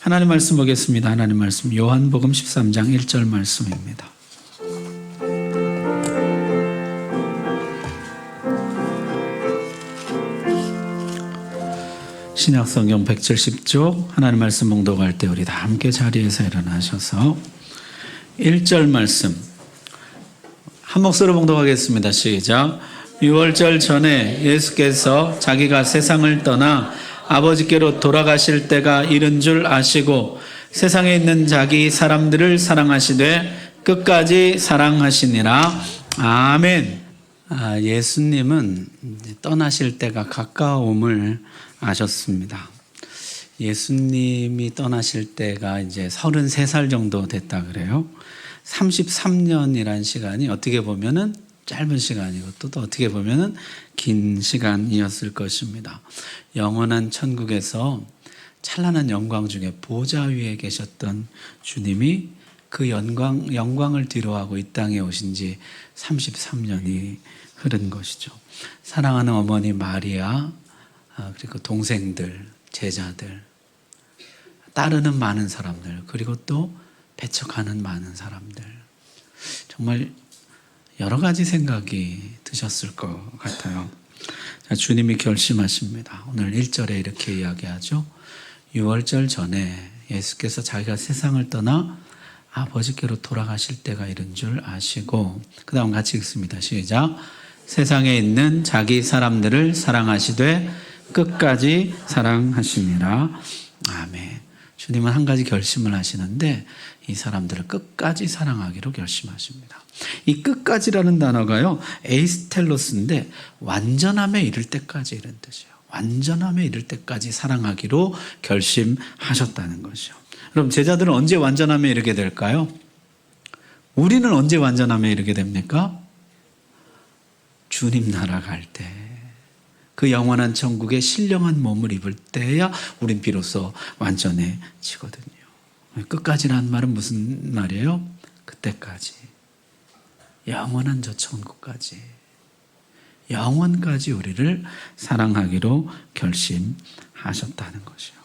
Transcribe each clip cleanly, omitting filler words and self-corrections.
하나님 말씀 보겠습니다. 하나님 말씀 요한복음 13장 1절 말씀입니다. 신약성경 170쪽 하나님 말씀 봉독할 때 우리 다 함께 자리에서 일어나셔서 1절 말씀 한 목소리로 봉독하겠습니다. 시작. 유월절 전에 예수께서 자기가 세상을 떠나 아버지께로 돌아가실 때가 이른 줄 아시고 세상에 있는 자기 사람들을 사랑하시되 끝까지 사랑하시니라. 아멘. 예수님은 떠나실 때가 가까움을 아셨습니다. 예수님이 떠나실 때가 이제 33살 정도 됐다 그래요. 33년이란 시간이 어떻게 보면은 짧은 시간이고 또 어떻게 보면은 긴 시간이었을 것입니다. 영원한 천국에서 찬란한 영광 중에 보좌 위에 계셨던 주님이 그 영광을 뒤로하고 이 땅에 오신 지 33년이 흐른 것이죠. 사랑하는 어머니 마리아, 그리고 동생들, 제자들, 따르는 많은 사람들, 그리고 또 배척하는 많은 사람들, 정말 여러 가지 생각이 드셨을 것 같아요. 주님이 결심하십니다. 오늘 1절에 이렇게 이야기하죠. 유월절 전에 예수께서 자기가 세상을 떠나 아버지께로 돌아가실 때가 이른 줄 아시고, 그 다음 같이 읽습니다. 시작. 세상에 있는 자기 사람들을 사랑하시되 끝까지 사랑하시니라. 아멘. 주님은 한 가지 결심을 하시는데 이 사람들을 끝까지 사랑하기로 결심하십니다. 이 끝까지라는 단어가요, 에이스텔로스인데 완전함에 이를 때까지 이런 뜻이에요. 완전함에 이를 때까지 사랑하기로 결심하셨다는 것이요. 그럼 제자들은 언제 완전함에 이르게 될까요? 우리는 언제 완전함에 이르게 됩니까? 주님 나라 갈 때, 그 영원한 천국의 신령한 몸을 입을 때야 우린 비로소 완전해지거든요. 끝까지라는 말은 무슨 말이에요? 그때까지, 영원한 저 천국까지, 영원까지 우리를 사랑하기로 결심하셨다는 것이요.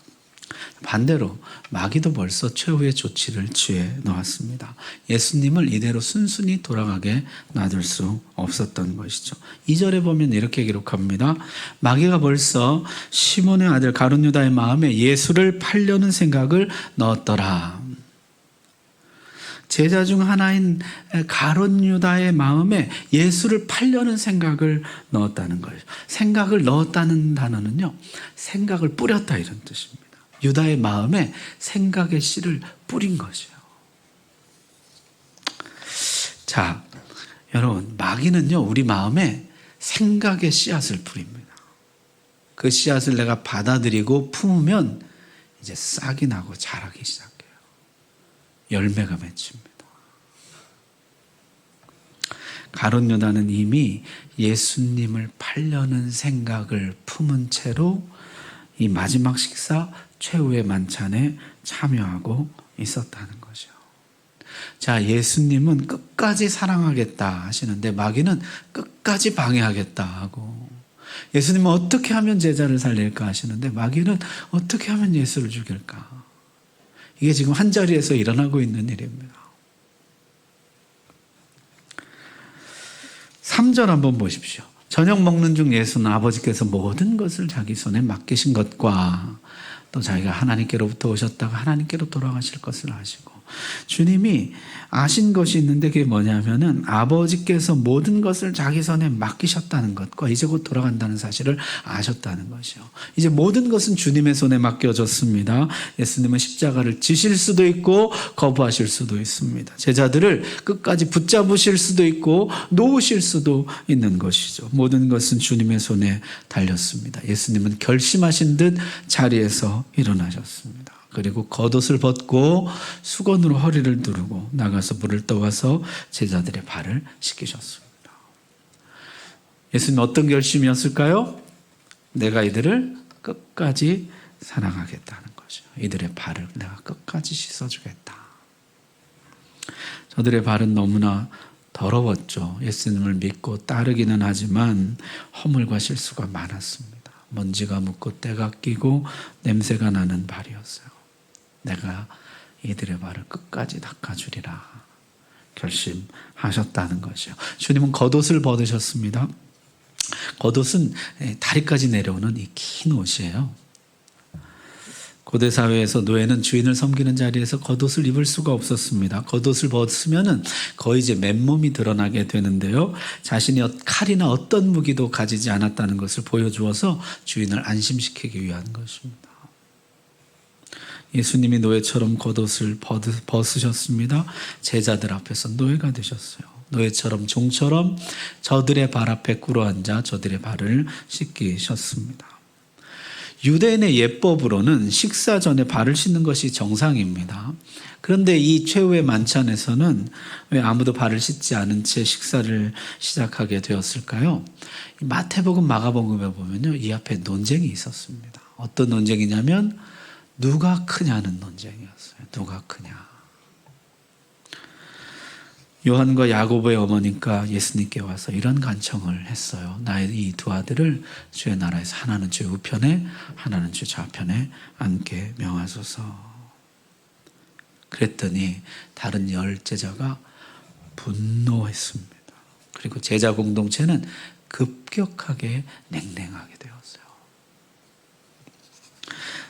반대로 마귀도 벌써 최후의 조치를 취해 놓았습니다. 예수님을 이대로 순순히 돌아가게 놔둘 수 없었던 것이죠. 2절에 보면 이렇게 기록합니다. 마귀가 벌써 시몬의 아들 가룟 유다의 마음에 예수를 팔려는 생각을 넣었더라. 제자 중 하나인 가룟 유다의 마음에 예수를 팔려는 생각을 넣었다는 거예요. 생각을 넣었다는 단어는요, 생각을 뿌렸다 이런 뜻입니다. 유다의 마음에 생각의 씨를 뿌린 것이에요. 자, 여러분, 마귀는요, 우리 마음에 생각의 씨앗을 뿌립니다. 그 씨앗을 내가 받아들이고 품으면 이제 싹이 나고 자라기 시작해요. 열매가 맺힙니다. 가룟 유다는 이미 예수님을 팔려는 생각을 품은 채로 이 마지막 식사 최후의 만찬에 참여하고 있었다는 거죠. 자, 예수님은 끝까지 사랑하겠다 하시는데 마귀는 끝까지 방해하겠다 하고, 예수님은 어떻게 하면 제자를 살릴까 하시는데 마귀는 어떻게 하면 예수를 죽일까. 이게 지금 한 자리에서 일어나고 있는 일입니다. 3절 한번 보십시오. 저녁 먹는 중 예수는 아버지께서 모든 것을 자기 손에 맡기신 것과 또 자기가 하나님께로부터 오셨다가 하나님께로 돌아가실 것을 아시고, 주님이 아신 것이 있는데 그게 뭐냐면은 아버지께서 모든 것을 자기 손에 맡기셨다는 것과 이제 곧 돌아간다는 사실을 아셨다는 것이요. 이제 모든 것은 주님의 손에 맡겨졌습니다. 예수님은 십자가를 지실 수도 있고 거부하실 수도 있습니다. 제자들을 끝까지 붙잡으실 수도 있고 놓으실 수도 있는 것이죠. 모든 것은 주님의 손에 달렸습니다. 예수님은 결심하신 듯 자리에서 일어나셨습니다. 그리고 겉옷을 벗고 수건으로 허리를 두르고 나가서 물을 떠와서 제자들의 발을 씻기셨습니다. 예수님 어떤 결심이었을까요? 내가 이들을 끝까지 사랑하겠다는 거죠. 이들의 발을 내가 끝까지 씻어주겠다. 저들의 발은 너무나 더러웠죠. 예수님을 믿고 따르기는 하지만 허물과 실수가 많았습니다. 먼지가 묻고 때가 끼고 냄새가 나는 발이었어요. 내가 이들의 발을 끝까지 닦아주리라 결심하셨다는 것이요. 주님은 겉옷을 벗으셨습니다. 겉옷은 다리까지 내려오는 이 긴 옷이에요. 고대 사회에서 노예는 주인을 섬기는 자리에서 겉옷을 입을 수가 없었습니다. 겉옷을 벗으면은 거의 이제 맨몸이 드러나게 되는데요. 자신이 칼이나 어떤 무기도 가지지 않았다는 것을 보여주어서 주인을 안심시키기 위한 것입니다. 예수님이 노예처럼 겉옷을 벗으셨습니다. 제자들 앞에서 노예가 되셨어요. 노예처럼 종처럼 저들의 발 앞에 꿇어앉아 저들의 발을 씻기셨습니다. 유대인의 예법으로는 식사 전에 발을 씻는 것이 정상입니다. 그런데 이 최후의 만찬에서는 왜 아무도 발을 씻지 않은 채 식사를 시작하게 되었을까요? 마태복음, 마가복음에 보면요, 이 앞에 논쟁이 있었습니다. 어떤 논쟁이냐면 누가 크냐는 논쟁이었어요. 누가 크냐. 요한과 야고보의 어머니가 예수님께 와서 이런 간청을 했어요. 나의 이 두 아들을 주의 나라에서 하나는 주의 우편에 하나는 주의 좌편에 앉게 명하소서. 그랬더니 다른 10 제자가 분노했습니다. 그리고 제자 공동체는 급격하게 냉랭하게 되었어요.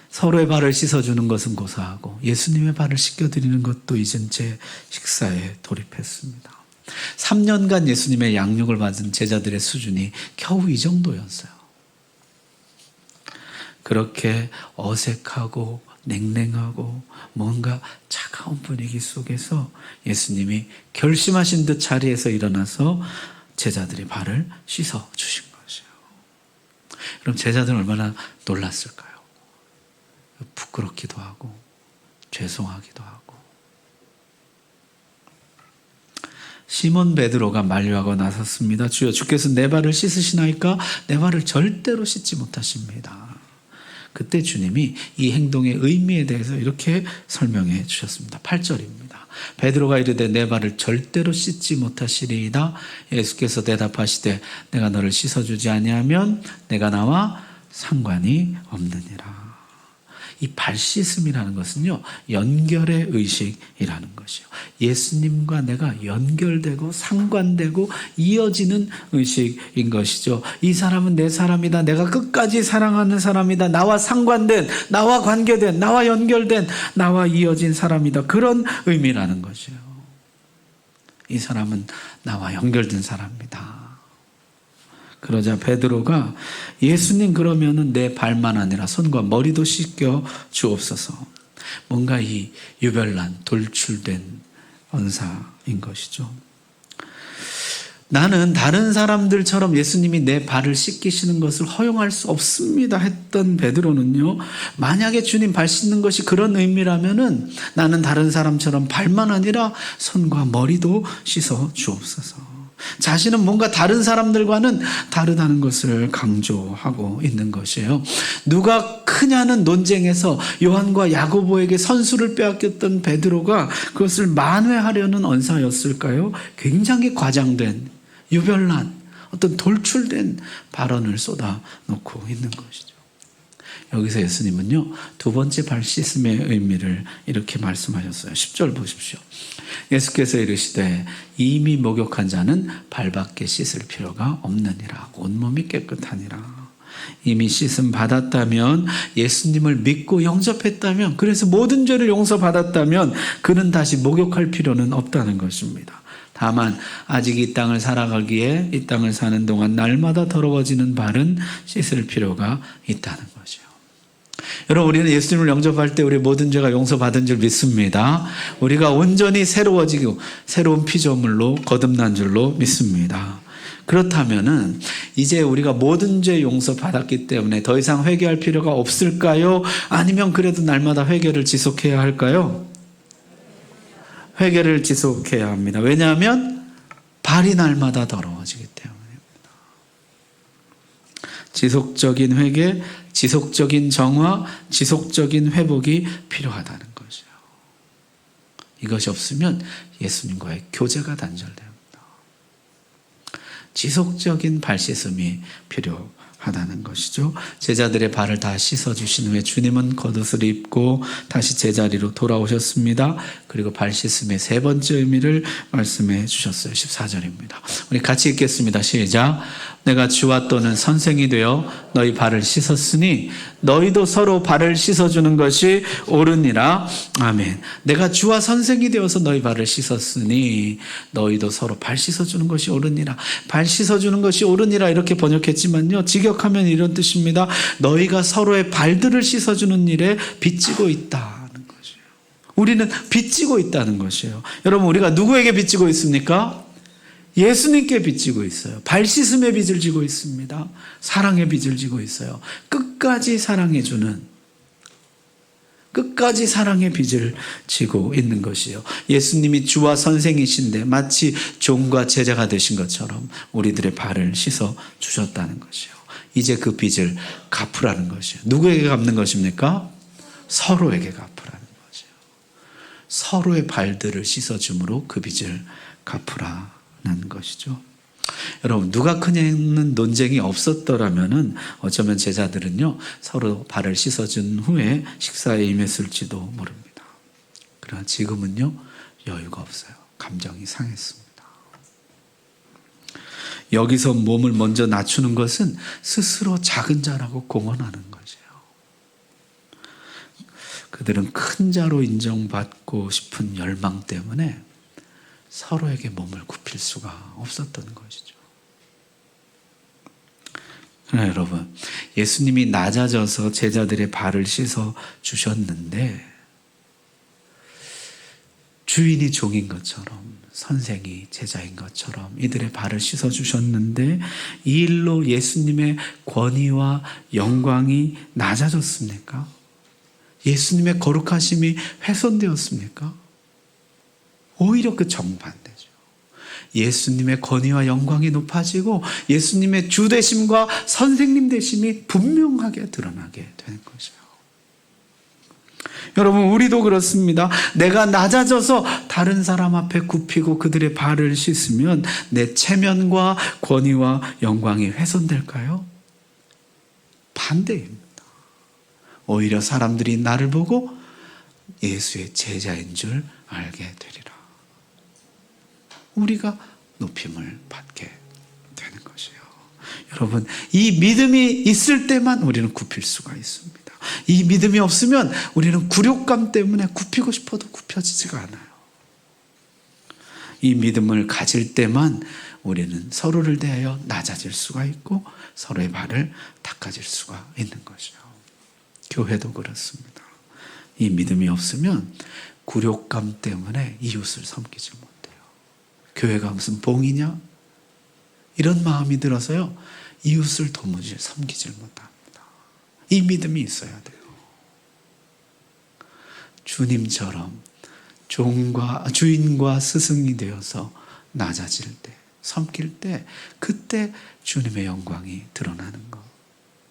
서로의 발을 씻어주는 것은 고사하고 예수님의 발을 씻겨드리는 것도 이젠 제 식사에 돌입했습니다. 3년간 예수님의 양육을 받은 제자들의 수준이 겨우 이 정도였어요. 그렇게 어색하고 냉랭하고 뭔가 차가운 분위기 속에서 예수님이 결심하신 듯 자리에서 일어나서 제자들의 발을 씻어주신 것이에요. 그럼 제자들은 얼마나 놀랐을까요? 부끄럽기도 하고 죄송하기도 하고. 시몬 베드로가 만류하고 나섰습니다. 주여, 주께서 내 발을 씻으시나이까? 내 발을 절대로 씻지 못하십니다. 그때 주님이 이 행동의 의미에 대해서 이렇게 설명해 주셨습니다. 8절입니다. 베드로가 이르되 내 발을 절대로 씻지 못하시리이다. 예수께서 대답하시되 내가 너를 씻어주지 아니하면 내가 나와 상관이 없느니라. 이 발 씻음이라는 것은요, 연결의 의식이라는 것이요. 예수님과 내가 연결되고 상관되고 이어지는 의식인 것이죠. 이 사람은 내 사람이다. 내가 끝까지 사랑하는 사람이다. 나와 상관된, 나와 관계된, 나와 연결된, 나와 이어진 사람이다. 그런 의미라는 것이요. 이 사람은 나와 연결된 사람이다. 그러자 베드로가 예수님, 그러면은 내 발만 아니라 손과 머리도 씻겨 주옵소서. 뭔가 이 유별난 돌출된 언사인 것이죠. 나는 다른 사람들처럼 예수님이 내 발을 씻기시는 것을 허용할 수 없습니다 했던 베드로는요, 만약에 주님 발 씻는 것이 그런 의미라면은 나는 다른 사람처럼 발만 아니라 손과 머리도 씻어 주옵소서. 자신은 뭔가 다른 사람들과는 다르다는 것을 강조하고 있는 것이에요. 누가 크냐는 논쟁에서 요한과 야고보에게 선수를 빼앗겼던 베드로가 그것을 만회하려는 언사였을까요? 굉장히 과장된, 유별난, 어떤 돌출된 발언을 쏟아놓고 있는 것이죠. 여기서 예수님은요, 두 번째 발 씻음의 의미를 이렇게 말씀하셨어요. 10절 보십시오. 예수께서 이르시되 이미 목욕한 자는 발밖에 씻을 필요가 없느니라. 온몸이 깨끗하니라. 이미 씻음 받았다면, 예수님을 믿고 영접했다면, 그래서 모든 죄를 용서받았다면 그는 다시 목욕할 필요는 없다는 것입니다. 다만 아직 이 땅을 살아가기에, 이 땅을 사는 동안 날마다 더러워지는 발은 씻을 필요가 있다는 것이요. 여러분, 우리는 예수님을 영접할 때 우리 모든 죄가 용서받은 줄 믿습니다. 우리가 온전히 새로워지고 새로운 피조물로 거듭난 줄로 믿습니다. 그렇다면은 이제 우리가 모든 죄 용서받았기 때문에 더 이상 회개할 필요가 없을까요? 아니면 그래도 날마다 회개를 지속해야 할까요? 회개를 지속해야 합니다. 왜냐하면 발이 날마다 더러워지기 때문입니다. 지속적인 회개, 지속적인 정화, 지속적인 회복이 필요하다는 것이요. 이것이 없으면 예수님과의 교제가 단절됩니다. 지속적인 발 씻음이 필요합니다. 하다는 것이죠. 제자들의 발을 다 씻어주신 후에 주님은 겉옷을 입고 다시 제자리로 돌아오셨습니다. 그리고 발 씻음의 세 번째 의미를 말씀해 주셨어요. 14절입니다. 우리 같이 읽겠습니다. 시작. 내가 주와 또는 선생이 되어 너희 발을 씻었으니 너희도 서로 발을 씻어주는 것이 옳으니라. 아멘. 내가 주와 선생이 되어서 너희 발을 씻었으니 너희도 서로 발 씻어주는 것이 옳으니라. 발 씻어주는 것이 옳으니라 이렇게 번역했지만요, 직역하면 이런 뜻입니다. 너희가 서로의 발들을 씻어주는 일에 빚지고 있다는 것이에요. 우리는 빚지고 있다는 것이에요. 여러분, 우리가 누구에게 빚지고 있습니까? 예수님께 빚지고 있어요. 발 씻음의 빚을 지고 있습니다. 사랑의 빚을 지고 있어요. 끝까지 사랑해주는, 끝까지 사랑의 빚을 지고 있는 것이에요. 예수님이 주와 선생이신데 마치 종과 제자가 되신 것처럼 우리들의 발을 씻어 주셨다는 것이에요. 이제 그 빚을 갚으라는 것이에요. 누구에게 갚는 것입니까? 서로에게 갚으라는 것이에요. 서로의 발들을 씻어줌으로 그 빚을 갚으라 는 것이죠. 여러분, 누가 크냐는 논쟁이 없었더라면은 어쩌면 제자들은요 서로 발을 씻어준 후에 식사에 임했을지도 모릅니다. 그러나 지금은요 여유가 없어요. 감정이 상했습니다. 여기서 몸을 먼저 낮추는 것은 스스로 작은 자라고 공언하는 것이에요. 그들은 큰 자로 인정받고 싶은 열망 때문에 서로에게 몸을 굽힐 수가 없었던 것이죠. 그러나 여러분, 예수님이 낮아져서 제자들의 발을 씻어 주셨는데 주인이 종인 것처럼 선생이 제자인 것처럼 이들의 발을 씻어 주셨는데 이 일로 예수님의 권위와 영광이 낮아졌습니까? 예수님의 거룩하심이 훼손되었습니까? 오히려 그 정반대죠. 예수님의 권위와 영광이 높아지고 예수님의 주되심과 선생님 되심이 분명하게 드러나게 되는 것이에요. 여러분, 우리도 그렇습니다. 내가 낮아져서 다른 사람 앞에 굽히고 그들의 발을 씻으면 내 체면과 권위와 영광이 훼손될까요? 반대입니다. 오히려 사람들이 나를 보고 예수의 제자인 줄 알게 되리라. 우리가 높임을 받게 되는 것이에요. 여러분, 이 믿음이 있을 때만 우리는 굽힐 수가 있습니다. 이 믿음이 없으면 우리는 굴욕감 때문에 굽히고 싶어도 굽혀지지가 않아요. 이 믿음을 가질 때만 우리는 서로를 대하여 낮아질 수가 있고 서로의 발을 닦아질 수가 있는 것이죠. 교회도 그렇습니다. 이 믿음이 없으면 굴욕감 때문에 이웃을 섬기지 못해요. 교회가 무슨 봉이냐? 이런 마음이 들어서요 이웃을 도무지 섬기질 못합니다. 이 믿음이 있어야 돼요. 주님처럼 주인과 스승이 되어서 낮아질 때, 섬길 때, 그때 주님의 영광이 드러나는 것.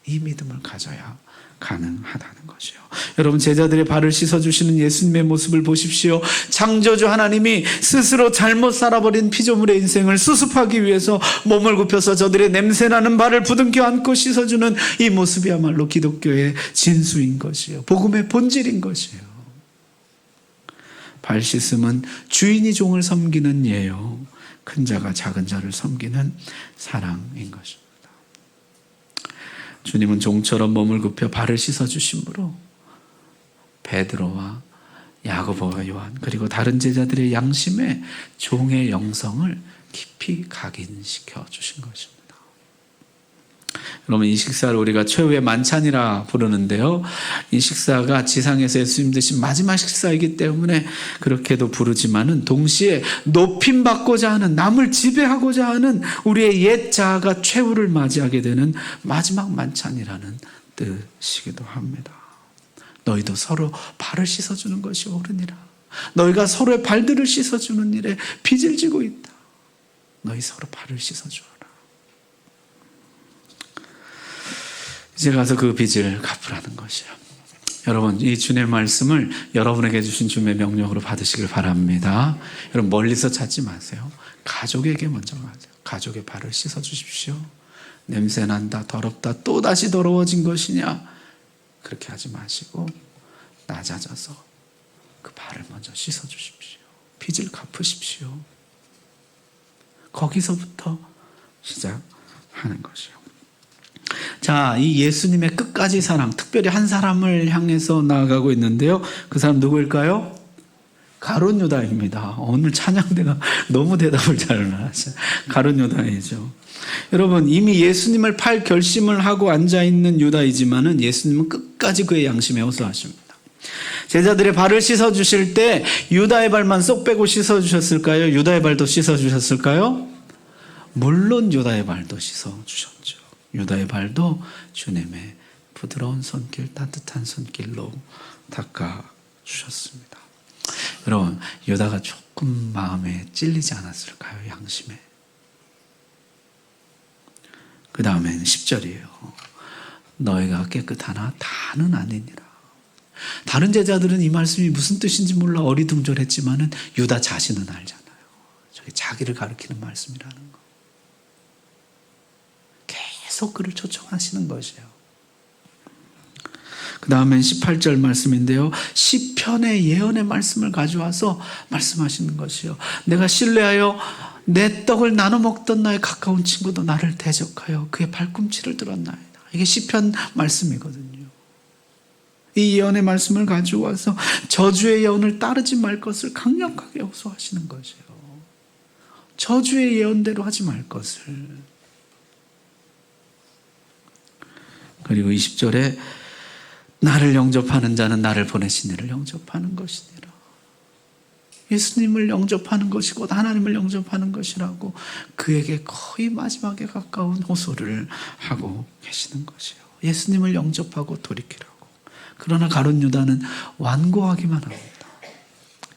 이 믿음을 가져야 가능하다는 것이요. 여러분, 제자들의 발을 씻어주시는 예수님의 모습을 보십시오. 창조주 하나님이 스스로 잘못 살아버린 피조물의 인생을 수습하기 위해서 몸을 굽혀서 저들의 냄새나는 발을 부둥켜 안고 씻어주는 이 모습이야말로 기독교의 진수인 것이요, 복음의 본질인 것이에요. 발 씻음은 주인이 종을 섬기는 예요, 큰 자가 작은 자를 섬기는 사랑인 것입니다. 주님은 종처럼 몸을 굽혀 발을 씻어주심으로 베드로와 야고보와 요한 그리고 다른 제자들의 양심에 종의 영성을 깊이 각인시켜 주신 것입니다. 여러분, 이 식사를 우리가 최후의 만찬이라 부르는데요, 이 식사가 지상에서 예수님 드신 마지막 식사이기 때문에 그렇게도 부르지만은 동시에 높임받고자 하는, 남을 지배하고자 하는 우리의 옛 자아가 최후를 맞이하게 되는 마지막 만찬이라는 뜻이기도 합니다. 너희도 서로 발을 씻어주는 것이 옳으니라. 너희가 서로의 발들을 씻어주는 일에 빚을 지고 있다. 너희 서로 발을 씻어주어라. 이제 가서 그 빚을 갚으라는 것이에요. 여러분, 이 주님의 말씀을 여러분에게 주신 주님의 명령으로 받으시길 바랍니다. 여러분, 멀리서 찾지 마세요. 가족에게 먼저 가세요. 가족의 발을 씻어 주십시오. 냄새난다, 더럽다, 또다시 더러워진 것이냐, 그렇게 하지 마시고 낮아져서 그 발을 먼저 씻어주십시오. 빚을 갚으십시오. 거기서부터 시작하는 것이요. 자, 이 예수님의 끝까지 사랑, 특별히 한 사람을 향해서 나아가고 있는데요. 그 사람 누구일까요? 가룟 유다입니다. 오늘 찬양대가 너무 대답을 잘 하셔요. 가룟 유다이죠. 여러분, 이미 예수님을 팔 결심을 하고 앉아있는 유다이지만은 예수님은 끝까지 그의 양심에 호소하십니다. 제자들의 발을 씻어주실 때 유다의 발만 쏙 빼고 씻어주셨을까요? 유다의 발도 씻어주셨을까요? 물론 유다의 발도 씻어주셨죠. 유다의 발도 주님의 부드러운 손길, 따뜻한 손길로 닦아주셨습니다. 여러분, 유다가 조금 마음에 찔리지 않았을까요? 양심에. 그 다음에는 10절이에요. 너희가 깨끗하나 다는 아니니라. 다른 제자들은 이 말씀이 무슨 뜻인지 몰라 어리둥절했지만은 유다 자신은 알잖아요. 저게 자기를 가리키는 말씀이라는 거. 계속 그를 초청하시는 것이에요. 그 다음엔 18절 말씀인데요. 시편의 예언의 말씀을 가져와서 말씀하시는 것이요. 내가 신뢰하여 내 떡을 나눠 먹던 나의 가까운 친구도 나를 대적하여 그의 발꿈치를 들었나이다. 이게 시편 말씀이거든요. 이 예언의 말씀을 가져와서 저주의 예언을 따르지 말 것을 강력하게 호소하시는 것이에요. 저주의 예언대로 하지 말 것을. 그리고 20절에 나를 영접하는 자는 나를 보내신 이를 영접하는 것이니라. 예수님을 영접하는 것이 곧 하나님을 영접하는 것이라고 그에게 거의 마지막에 가까운 호소를 하고 계시는 것이에요. 예수님을 영접하고 돌이키라고. 그러나 가룟 유다는 완고하기만 합니다.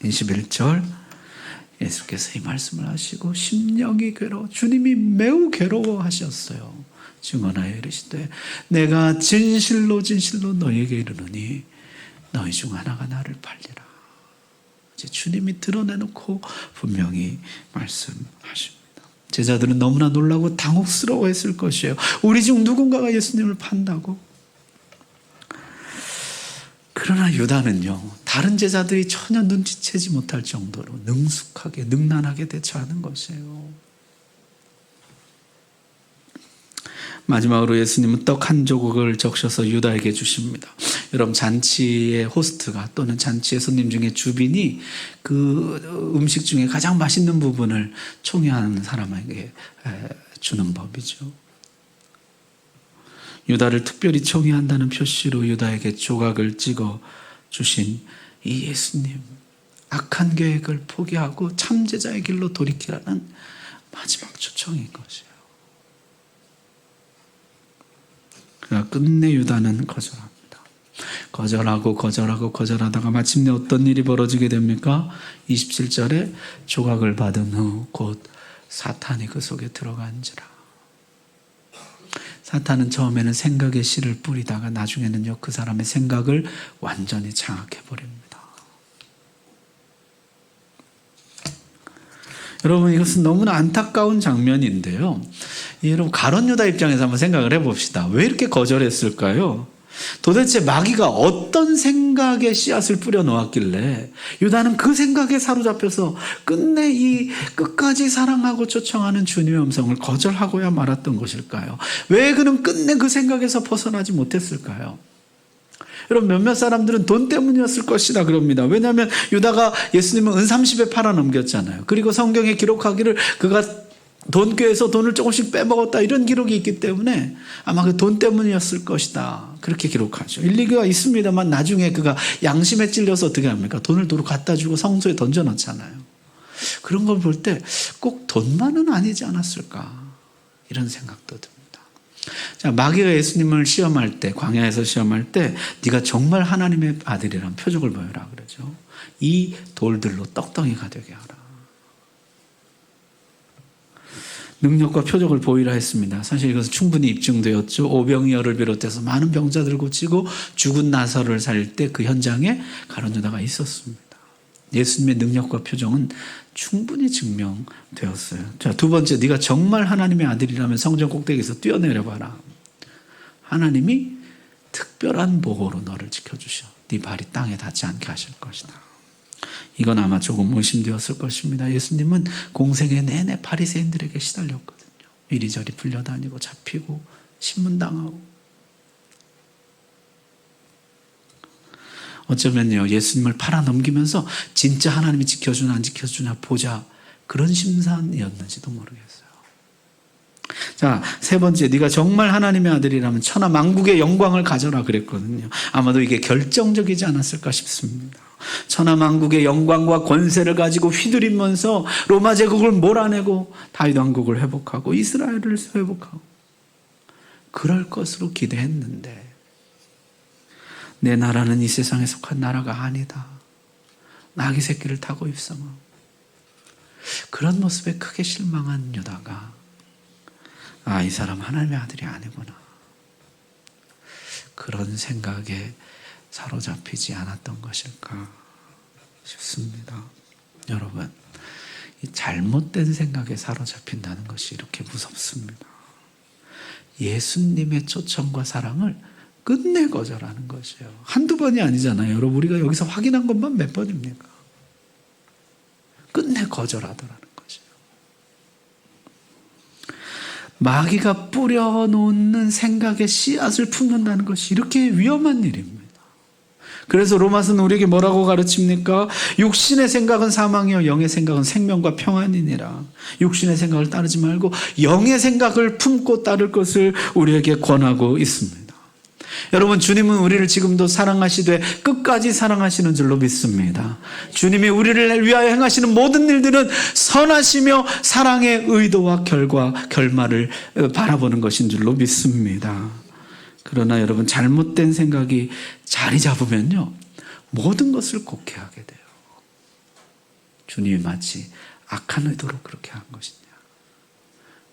21절 예수께서 이 말씀을 하시고 심령이 괴로워 주님이 매우 괴로워하셨어요. 증언하여 이르시되 내가 진실로 진실로 너희에게 이르노니 너희 중 하나가 나를 팔리라. 이제 주님이 드러내놓고 분명히 말씀하십니다. 제자들은 너무나 놀라고 당혹스러워했을 것이에요. 우리 중 누군가가 예수님을 판다고? 그러나 유다는요, 다른 제자들이 전혀 눈치채지 못할 정도로 능숙하게 능란하게 대처하는 것이에요. 마지막으로 예수님은 떡 한 조각을 적셔서 유다에게 주십니다. 여러분, 잔치의 호스트가 또는 잔치의 손님 중에 주빈이 그 음식 중에 가장 맛있는 부분을 총회하는 사람에게 주는 법이죠. 유다를 특별히 총회한다는 표시로 유다에게 조각을 찍어 주신 이 예수님, 악한 계획을 포기하고 참제자의 길로 돌이키라는 마지막 초청인 것이에요. 그러나 끝내 유다는 거절합니다. 거절하다가 마침내 어떤 일이 벌어지게 됩니까? 27절에 조각을 받은 후 곧 사탄이 그 속에 들어간지라. 사탄은 처음에는 생각의 씨를 뿌리다가 나중에는요, 그 사람의 생각을 완전히 장악해버립니다. 여러분, 이것은 너무나 안타까운 장면인데요. 여러분, 가룟 유다 입장에서 한번 생각을 해봅시다. 왜 이렇게 거절했을까요? 도대체 마귀가 어떤 생각의 씨앗을 뿌려 놓았길래 유다는 그 생각에 사로잡혀서 끝내 이 끝까지 사랑하고 초청하는 주님의 음성을 거절하고야 말았던 것일까요? 왜 그는 끝내 그 생각에서 벗어나지 못했을까요? 여러분, 몇몇 사람들은 돈 때문이었을 것이다 그럽니다. 왜냐하면 유다가 예수님은 은 30에 팔아 넘겼잖아요. 그리고 성경에 기록하기를 그가 돈꾀에서 돈을 조금씩 빼먹었다 이런 기록이 있기 때문에 아마 그 돈 때문이었을 것이다 그렇게 기록하죠. 일리가 있습니다만 나중에 그가 양심에 찔려서 어떻게 합니까? 돈을 도로 갖다 주고 성소에 던져놓잖아요. 그런 걸 볼 때 꼭 돈만은 아니지 않았을까 이런 생각도 듭니다. 자, 마귀가 예수님을 시험할 때, 광야에서 시험할 때 네가 정말 하나님의 아들이란 표적을 보여라 그러죠. 이 돌들로 떡덩이가 되게 하라. 능력과 표적을 보이라 했습니다. 사실 이것은 충분히 입증되었죠. 오병이어를 비롯해서 많은 병자들 고치고 죽은 나사로를 살릴 때 그 현장에 가룟 유다가 있었습니다. 예수님의 능력과 표정은 충분히 증명되었어요. 자, 두 번째, 네가 정말 하나님의 아들이라면 성전 꼭대기에서 뛰어내려봐라. 하나님이 특별한 보호로 너를 지켜주셔. 네 발이 땅에 닿지 않게 하실 것이다. 이건 아마 조금 의심되었을 것입니다. 예수님은 공생애 내내 바리새인들에게 시달렸거든요. 이리저리 불려다니고 잡히고 신문당하고. 어쩌면요, 예수님을 팔아넘기면서 진짜 하나님이 지켜주나 안 지켜주나 보자, 그런 심산이었는지도 모르겠어요. 자, 세 번째, 네가 정말 하나님의 아들이라면 천하 만국의 영광을 가져라 그랬거든요. 아마도 이게 결정적이지 않았을까 싶습니다. 천하 만국의 영광과 권세를 가지고 휘두르면서 로마 제국을 몰아내고 다윗 왕국을 회복하고 이스라엘을 회복하고 그럴 것으로 기대했는데, 내 나라는 이 세상에 속한 나라가 아니다. 나귀 새끼를 타고 입성하고 그런 모습에 크게 실망한 유다가, 아, 이 사람 하나님의 아들이 아니구나, 그런 생각에 사로잡히지 않았던 것일까 싶습니다. 여러분, 이 잘못된 생각에 사로잡힌다는 것이 이렇게 무섭습니다. 예수님의 초청과 사랑을 끝내 거절하는 것이에요. 한두 번이 아니잖아요. 여러분, 우리가 여기서 확인한 것만 몇 번입니까? 끝내 거절하더라는 것이에요. 마귀가 뿌려놓는 생각의 씨앗을 품는다는 것이 이렇게 위험한 일입니다. 그래서 로마서는 우리에게 뭐라고 가르칩니까? 육신의 생각은 사망이요 영의 생각은 생명과 평안이니라. 육신의 생각을 따르지 말고 영의 생각을 품고 따를 것을 우리에게 권하고 있습니다. 여러분, 주님은 우리를 지금도 사랑하시되 끝까지 사랑하시는 줄로 믿습니다. 주님이 우리를 위하여 행하시는 모든 일들은 선하시며 사랑의 의도와 결말을 바라보는 것인 줄로 믿습니다. 그러나 여러분, 잘못된 생각이 자리 잡으면요, 모든 것을 곡해하게 돼요. 주님이 마치 악한 의도로 그렇게 한 것이냐,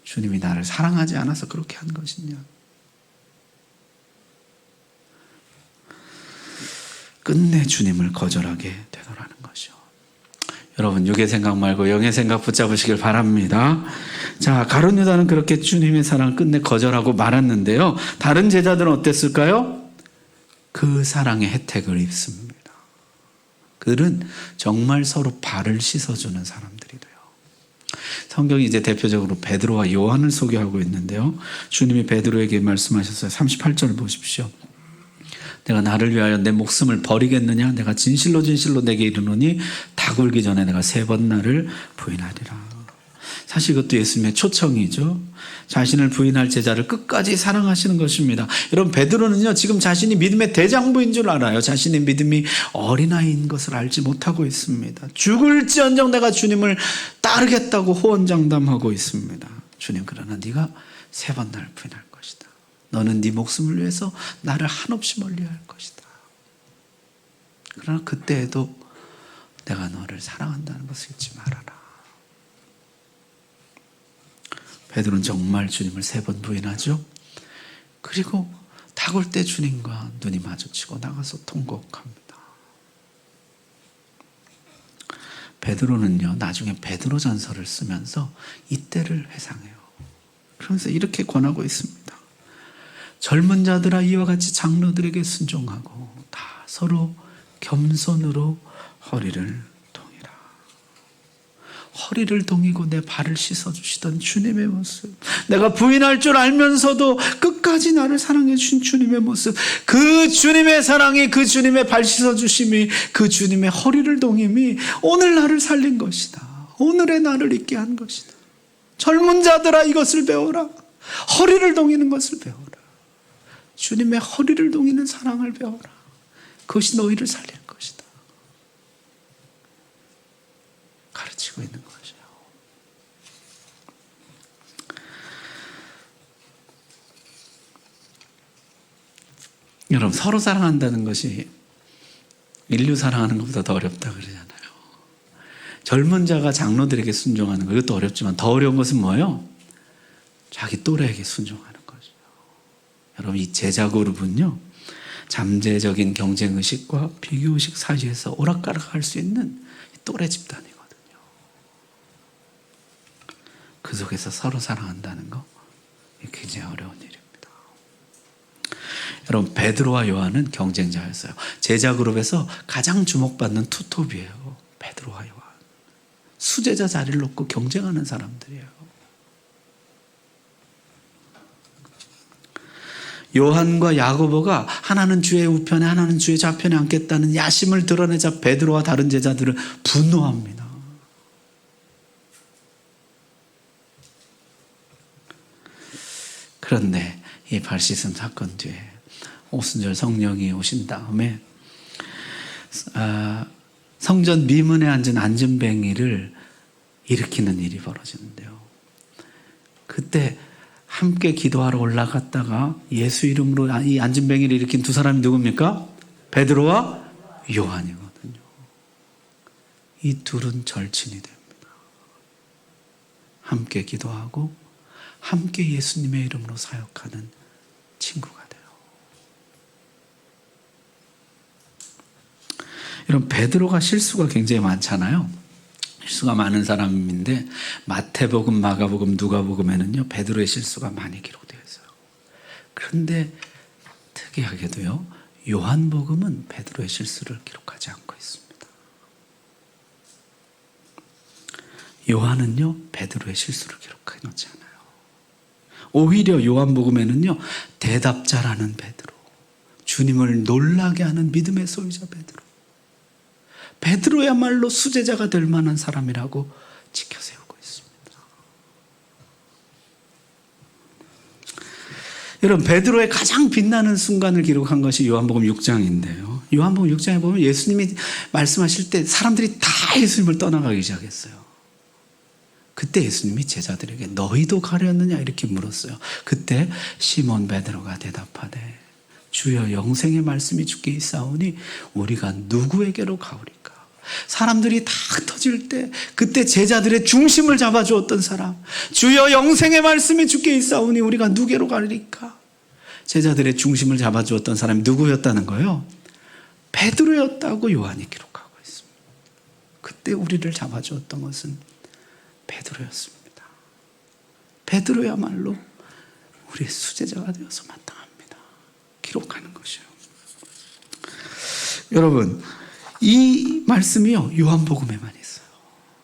주님이 나를 사랑하지 않아서 그렇게 한 것이냐, 끝내 주님을 거절하게 되더라는 것이요. 여러분, 육의 생각 말고 영의 생각 붙잡으시길 바랍니다. 자, 가룟 유다는 그렇게 주님의 사랑을 끝내 거절하고 말았는데요, 다른 제자들은 어땠을까요? 그 사랑의 혜택을 입습니다. 그들은 정말 서로 발을 씻어주는 사람들이 돼요. 성경이 이제 대표적으로 베드로와 요한을 소개하고 있는데요, 주님이 베드로에게 말씀하셨어요. 38절 보십시오. 내가 나를 위하여 내 목숨을 버리겠느냐? 내가 진실로 진실로 내게 이르노니 다 굴기 전에 내가 3번 나를 부인하리라. 사실 이것도 예수님의 초청이죠. 자신을 부인할 제자를 끝까지 사랑하시는 것입니다. 여러분, 베드로는요, 지금 자신이 믿음의 대장부인 줄 알아요. 자신의 믿음이 어린아이인 것을 알지 못하고 있습니다. 죽을지언정 내가 주님을 따르겠다고 호언장담하고 있습니다. 주님, 그러나 네가 3번 나를 부인할 것이다. 너는 네 목숨을 위해서 나를 한없이 멀리할 것이다. 그러나 그때에도 내가 너를 사랑한다는 것을 잊지 말아라. 베드로는 정말 주님을 3번 부인하죠. 그리고 탁올 때 주님과 눈이 마주치고 나가서 통곡합니다. 베드로는요, 나중에 베드로전서를 쓰면서 이때를 회상해요. 그러면서 이렇게 권하고 있습니다. 젊은 자들아, 이와 같이 장로들에게 순종하고 다 서로 겸손으로 허리를 동이라. 허리를 동이고 내 발을 씻어주시던 주님의 모습, 내가 부인할 줄 알면서도 끝까지 나를 사랑해 주신 주님의 모습, 그 주님의 사랑이, 그 주님의 발 씻어주심이, 그 주님의 허리를 동임이 오늘 나를 살린 것이다. 오늘의 나를 있게 한 것이다. 젊은 자들아, 이것을 배워라. 허리를 동이는 것을 배워라. 주님의 허리를 동이는 사랑을 배워라. 그것이 너희를 살릴 것이다. 가르치고 있는 것이에요. 여러분, 서로 사랑한다는 것이 인류 사랑하는 것보다 더 어렵다 그러잖아요. 젊은 자가 장로들에게 순종하는 거, 이것도 어렵지만 더 어려운 것은 뭐예요? 자기 또래에게 순종하는 거죠. 여러분, 이 제자 그룹은요, 잠재적인 경쟁의식과 비교의식 사이에서 오락가락할 수 있는 또래 집단이거든요. 그 속에서 서로 사랑한다는 거 굉장히 어려운 일입니다. 여러분, 베드로와 요한은 경쟁자였어요. 제자 그룹에서 가장 주목받는 투톱이에요. 베드로와 요한. 수제자 자리를 놓고 경쟁하는 사람들이에요. 요한과 야고보가 하나는 주의 우편에 하나는 주의 좌편에 앉겠다는 야심을 드러내자 베드로와 다른 제자들은 분노합니다. 그런데 이 발시슴 사건 뒤에 오순절 성령이 오신 다음에 성전 미문에 앉은 안진뱅이를 일으키는 일이 벌어지는데요. 그때 함께 기도하러 올라갔다가 예수 이름으로 이 안진뱅이를 일으킨 두 사람이 누굽니까? 베드로와 요한이거든요. 이 둘은 절친이 됩니다. 함께 기도하고 함께 예수님의 이름으로 사역하는 친구가 돼요. 여러분, 베드로가 실수가 굉장히 많잖아요. 실수가 많은 사람인데 마태복음, 마가복음, 누가복음에는요 베드로의 실수가 많이 기록되어 있어요. 그런데 특이하게도요 요한복음은 베드로의 실수를 기록하지 않고 있습니다. 요한은요 베드로의 실수를 기록해 놓지 않아요. 오히려 요한복음에는요 대답자라는 베드로, 주님을 놀라게 하는 믿음의 소유자 베드로, 베드로야말로 수제자가 될 만한 사람이라고 지켜세우고 있습니다. 여러분, 베드로의 가장 빛나는 순간을 기록한 것이 요한복음 6장인데요. 요한복음 6장에 보면 예수님이 말씀하실 때 사람들이 다 예수님을 떠나가기 시작했어요. 그때 예수님이 제자들에게 너희도 가려느냐 이렇게 물었어요. 그때 시몬 베드로가 대답하되 주여 영생의 말씀이 주께 있사오니 우리가 누구에게로 가오리까? 사람들이 다 흩어질 때 그때 제자들의 중심을 잡아주었던 사람, 주여 영생의 말씀이 주께 있사오니 우리가 누구로 가리까? 제자들의 중심을 잡아주었던 사람이 누구였다는 거예요? 베드로였다고 요한이 기록하고 있습니다. 그때 우리를 잡아주었던 것은 베드로였습니다. 베드로야말로 우리의 수제자가 되어서 마땅합니다. 기록하는 것이요. 여러분, 이 말씀이요 요한복음에만 있어요.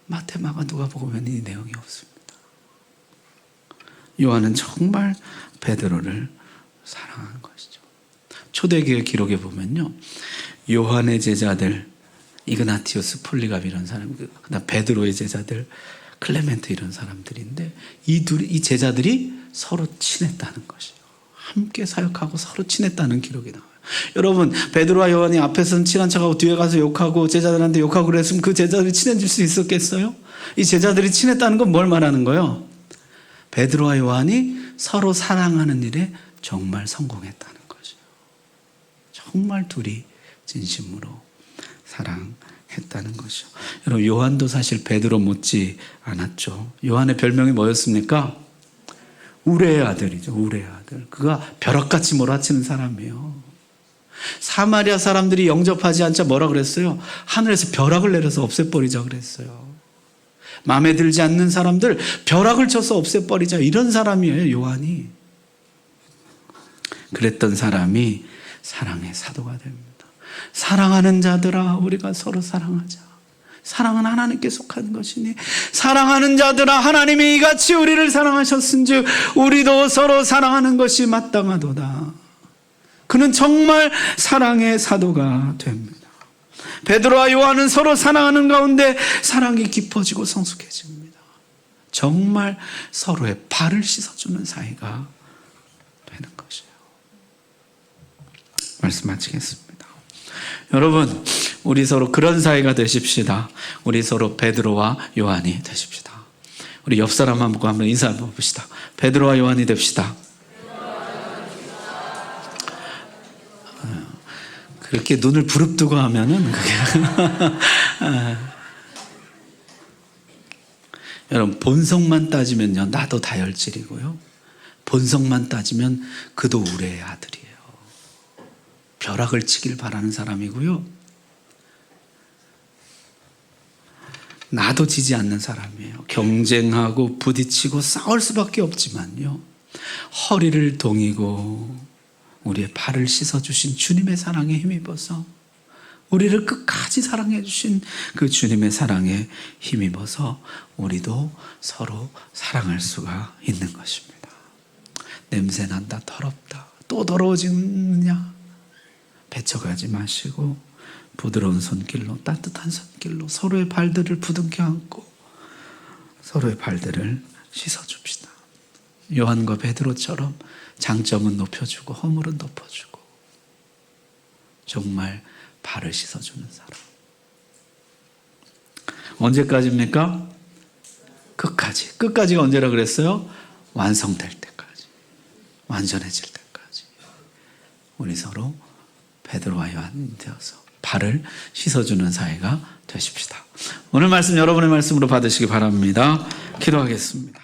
마태, 마가, 누가복음에는 이 내용이 없습니다. 요한은 정말 베드로를 사랑한 것이죠. 초대교회 기록에 보면요 요한의 제자들 이그나티우스, 폴리갑 이런 사람, 그다음 베드로의 제자들 클레멘트 이런 사람들인데 이 제자들이 서로 친했다는 것이에요. 함께 사역하고 서로 친했다는 기록이 나와요. 여러분, 베드로와 요한이 앞에서는 친한 척하고 뒤에 가서 욕하고 제자들한테 욕하고 그랬으면 그 제자들이 친해질 수 있었겠어요? 이 제자들이 친했다는 건 뭘 말하는 거예요? 베드로와 요한이 서로 사랑하는 일에 정말 성공했다는 것이에요. 정말 둘이 진심으로 사랑했다는 것이죠. 여러분, 요한도 사실 베드로 못지 않았죠. 요한의 별명이 뭐였습니까? 우레의 아들이죠. 우레의 아들. 그가 벼락같이 몰아치는 사람이에요. 사마리아 사람들이 영접하지 않자 뭐라 그랬어요? 하늘에서 벼락을 내려서 없애버리자 그랬어요. 마음에 들지 않는 사람들 벼락을 쳐서 없애버리자, 이런 사람이에요 요한이. 그랬던 사람이 사랑의 사도가 됩니다. 사랑하는 자들아 우리가 서로 사랑하자. 사랑은 하나님께 속한 것이니 사랑하는 자들아 하나님이 이같이 우리를 사랑하셨은즉 우리도 서로 사랑하는 것이 마땅하도다. 그는 정말 사랑의 사도가 됩니다. 베드로와 요한은 서로 사랑하는 가운데 사랑이 깊어지고 성숙해집니다. 정말 서로의 발을 씻어주는 사이가 되는 것이에요. 말씀 마치겠습니다. 여러분, 우리 서로 그런 사이가 되십시다. 우리 서로 베드로와 요한이 되십시다. 우리 옆 사람 한번 인사 봅시다. 베드로와 요한이 됩시다. 그렇게 눈을 부릅뜨고 하면은 그게 여러분, 본성만 따지면요 나도 다혈질이고요, 본성만 따지면 그도 우레의 아들이에요. 벼락을 치길 바라는 사람이고요, 나도 지지 않는 사람이에요. 경쟁하고 부딪히고 싸울 수밖에 없지만요. 허리를 동이고 우리의 발을 씻어주신 주님의 사랑에 힘입어서 우리를 끝까지 사랑해 주신 그 주님의 사랑에 힘입어서 우리도 서로 사랑할 수가 있는 것입니다. 냄새난다, 더럽다, 또 더러워지느냐? 배척하지 마시고 부드러운 손길로, 따뜻한 손길로 서로의 발들을 부둥켜 안고 서로의 발들을 씻어줍시다. 요한과 베드로처럼 장점은 높여주고 허물은 덮어주고 정말 발을 씻어주는 사람. 언제까지입니까? 끝까지. 끝까지가 언제라 그랬어요? 완성될 때까지. 완전해질 때까지. 우리 서로 베드로와 요한이 되어서 발을 씻어주는 사이가 되십시다. 오늘 말씀 여러분의 말씀으로 받으시기 바랍니다. 기도하겠습니다.